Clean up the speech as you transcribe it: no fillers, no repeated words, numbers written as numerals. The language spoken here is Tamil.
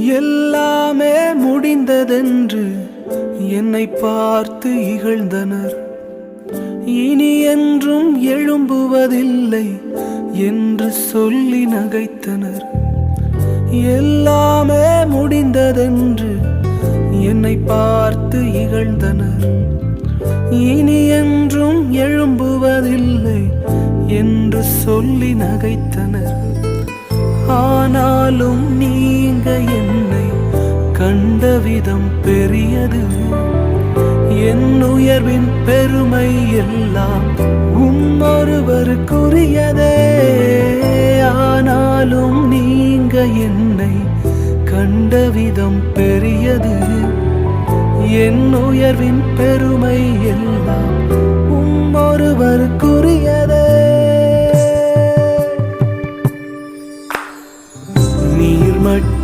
எல்லாமே முடிந்ததென்று என்னை பார்த்து இகழ்ந்தனர். இனி என்றும் எழும்புவதில்லை என்று சொல்லி நகைத்தனர். எல்லாமே முடிந்ததென்று என்னை பார்த்து இகழ்ந்தனர். இனி என்றும் எழும்புவதில்லை என்று சொல்லி நகைத்தனர். ஆனாலும் நீங்க என்னை கண்ட விதம் பெரியது. என் உயர்வின் பெருமை எல்லாம் ஒருவருக்குரியதே. ஆனாலும் நீங்க என்னை கண்ட விதம் பெரியது. என் உயர்வின் பெருமை எல்லாம் ஒருவருக்குரியதே. நீர் மட்டும்